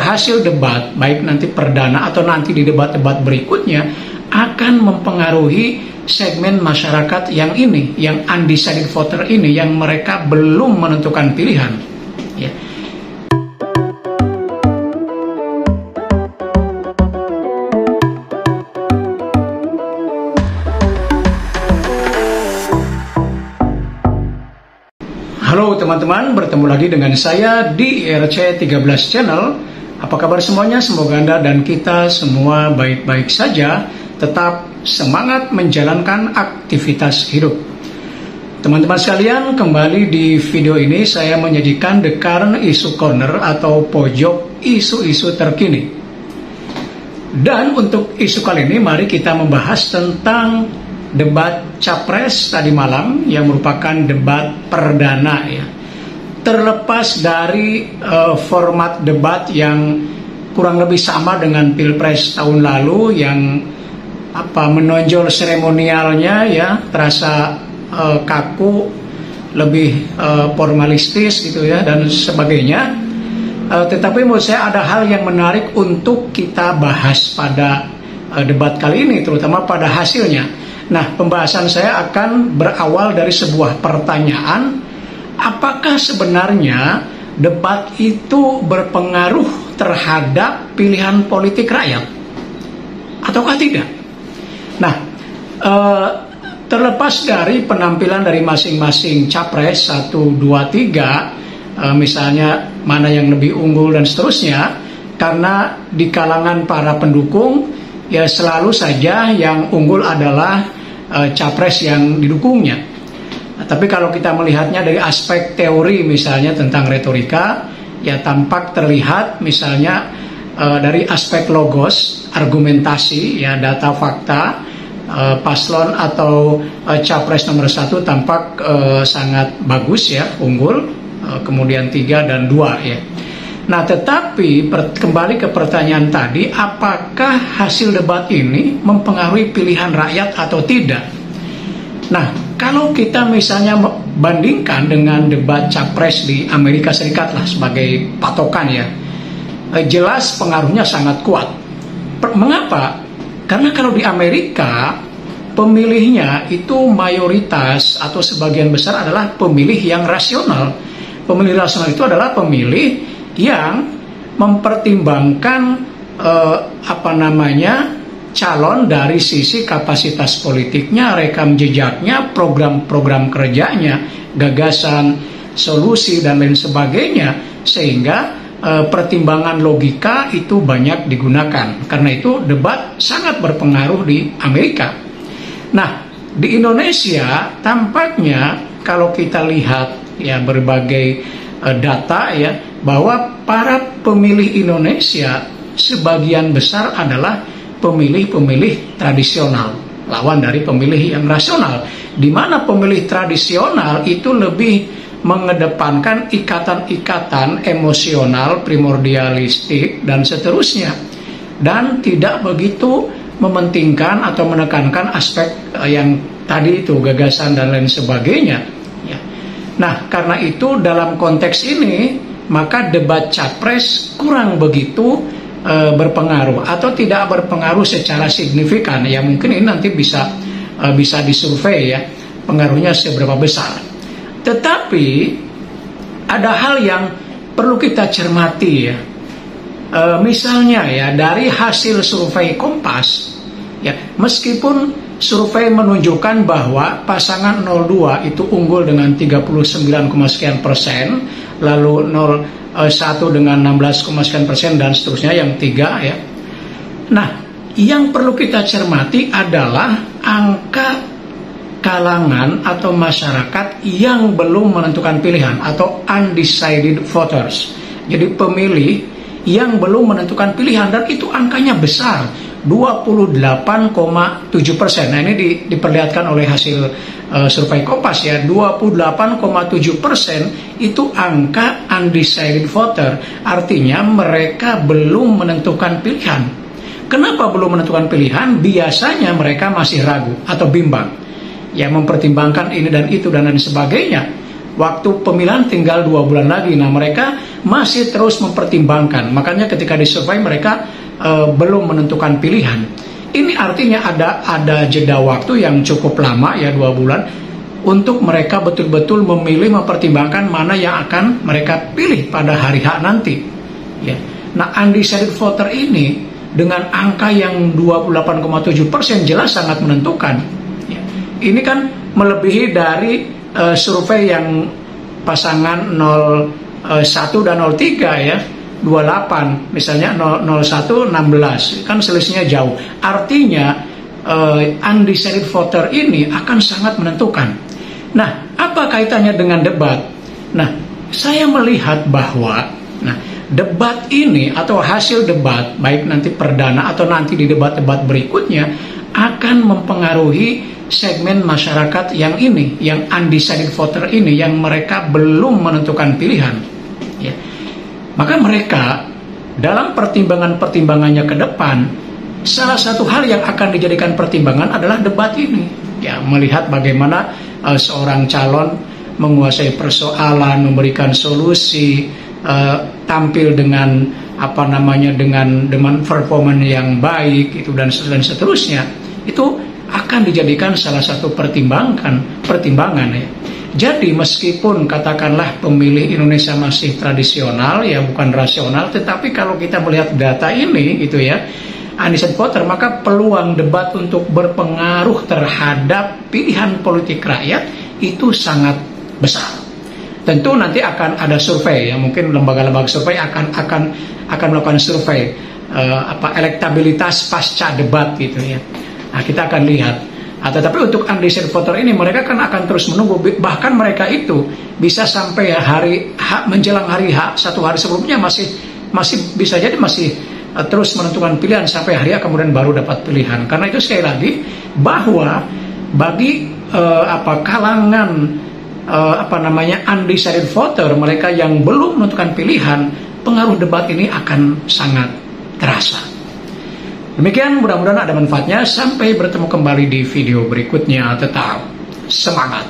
hasil debat, baik nanti perdana atau nanti di debat-debat berikutnya, akan mempengaruhi segmen masyarakat yang ini, yang undecided voter ini, yang mereka belum menentukan pilihan. Ya. Halo teman-teman, bertemu lagi dengan saya di RC13 Channel. Apa kabar semuanya? Semoga Anda dan kita semua baik-baik saja, tetap semangat menjalankan aktivitas hidup. Teman-teman sekalian, kembali di video ini saya menyajikan The Current Issue Corner atau pojok isu-isu terkini. Dan untuk isu kali ini, mari kita membahas tentang debat Capres tadi malam yang merupakan debat perdana ya. Terlepas dari format debat yang kurang lebih sama dengan Pilpres tahun lalu yang menonjol seremonialnya ya, terasa kaku, lebih formalistis gitu ya dan sebagainya. Tetapi menurut saya ada hal yang menarik untuk kita bahas pada debat kali ini, terutama pada hasilnya. Nah, pembahasan saya akan berawal dari sebuah pertanyaan, apakah sebenarnya debat itu berpengaruh terhadap pilihan politik rakyat ataukah tidak? Nah, terlepas dari penampilan dari masing-masing capres 1, 2, 3, misalnya mana yang lebih unggul dan seterusnya, karena di kalangan para pendukung ya selalu saja yang unggul adalah capres yang didukungnya. Tapi kalau kita melihatnya dari aspek teori misalnya tentang retorika, ya tampak terlihat misalnya dari aspek logos, argumentasi, ya data fakta, paslon atau capres nomor 1 tampak sangat bagus ya, unggul, kemudian 3 dan 2 ya. Nah, tetapi kembali ke pertanyaan tadi, apakah hasil debat ini mempengaruhi pilihan rakyat atau tidak? Nah, kalau kita misalnya bandingkan dengan debat capres di Amerika Serikat lah sebagai patokan ya, jelas pengaruhnya sangat kuat. Mengapa? Karena kalau di Amerika, pemilihnya itu mayoritas atau sebagian besar adalah pemilih yang rasional. Pemilih rasional itu adalah pemilih yang mempertimbangkan calon dari sisi kapasitas politiknya, rekam jejaknya, program-program kerjanya, gagasan, solusi dan lain sebagainya, sehingga pertimbangan logika itu banyak digunakan. Karena itu debat sangat berpengaruh di Amerika. Nah, di Indonesia tampaknya kalau kita lihat ya berbagai data ya, bahwa para pemilih Indonesia sebagian besar adalah pemilih-pemilih tradisional, lawan dari pemilih yang rasional, di mana pemilih tradisional itu lebih mengedepankan ikatan-ikatan emosional, primordialistik dan seterusnya, dan tidak begitu mementingkan atau menekankan aspek yang tadi itu gagasan dan lain sebagainya. Nah, karena itu dalam konteks ini, maka debat capres kurang begitu berpengaruh atau tidak berpengaruh secara signifikan. Ya mungkin ini nanti bisa disurvei ya, pengaruhnya seberapa besar. Tetapi ada hal yang perlu kita cermati ya. Misalnya ya, dari hasil survei Kompas ya, meskipun survei menunjukkan bahwa pasangan 02 itu unggul dengan 39, sekian persen, lalu 01 dengan 16, sekian persen dan seterusnya yang 3 ya. Nah, yang perlu kita cermati adalah angka kalangan atau masyarakat yang belum menentukan pilihan atau undecided voters. Jadi pemilih yang belum menentukan pilihan, dan itu angkanya besar, 28,7%. Nah, ini diperlihatkan oleh hasil survei Kompas ya, 28,7% itu angka undecided voter. Artinya mereka belum menentukan pilihan. Kenapa belum menentukan pilihan? Biasanya mereka masih ragu atau bimbang, ya mempertimbangkan ini dan itu dan lain sebagainya. Waktu pemilihan tinggal 2 bulan lagi, nah mereka masih terus mempertimbangkan. Makanya ketika disurvei mereka belum menentukan pilihan. Ini artinya ada jeda waktu yang cukup lama ya, 2 bulan, untuk mereka betul-betul memilih, mempertimbangkan mana yang akan mereka pilih pada hari H nanti. Ya. Nah, undecided voter ini dengan angka yang 28,7% jelas sangat menentukan. Ya. Ini kan melebihi dari survei yang pasangan 01 dan 03 ya. 28 misalnya 01 16 kan selisihnya jauh. Artinya undecided voter ini akan sangat menentukan. Nah, apa kaitannya dengan debat? Nah, saya melihat bahwa debat ini atau hasil debat baik nanti perdana atau nanti di debat-debat berikutnya akan mempengaruhi segmen masyarakat yang ini, yang undecided voter ini, yang mereka belum menentukan pilihan. Ya. Maka mereka dalam pertimbangannya ke depan, salah satu hal yang akan dijadikan pertimbangan adalah debat ini. Ya, melihat bagaimana seorang calon menguasai persoalan, memberikan solusi, tampil dengan dengan performa yang baik itu dan seterusnya. Itu akan dijadikan salah satu pertimbangan ya. Jadi meskipun katakanlah pemilih Indonesia masih tradisional ya, bukan rasional, tetapi kalau kita melihat data ini gitu ya, undecided voter, maka peluang debat untuk berpengaruh terhadap pilihan politik rakyat itu sangat besar. Tentu nanti akan ada survei ya, mungkin lembaga-lembaga survei akan melakukan survei elektabilitas pasca debat gitu ya. Nah, kita akan lihat. Tetapi untuk undecided voter ini mereka kan akan terus menunggu, bahkan mereka itu bisa sampai hari H, menjelang hari H, 1 hari sebelumnya masih bisa jadi masih terus menentukan pilihan sampai hari H kemudian baru dapat pilihan. Karena itu sekali lagi bahwa bagi kalangan undecided voter, mereka yang belum menentukan pilihan, pengaruh debat ini akan sangat terasa. Demikian, mudah-mudahan ada manfaatnya. Sampai bertemu kembali di video berikutnya. Tetap semangat.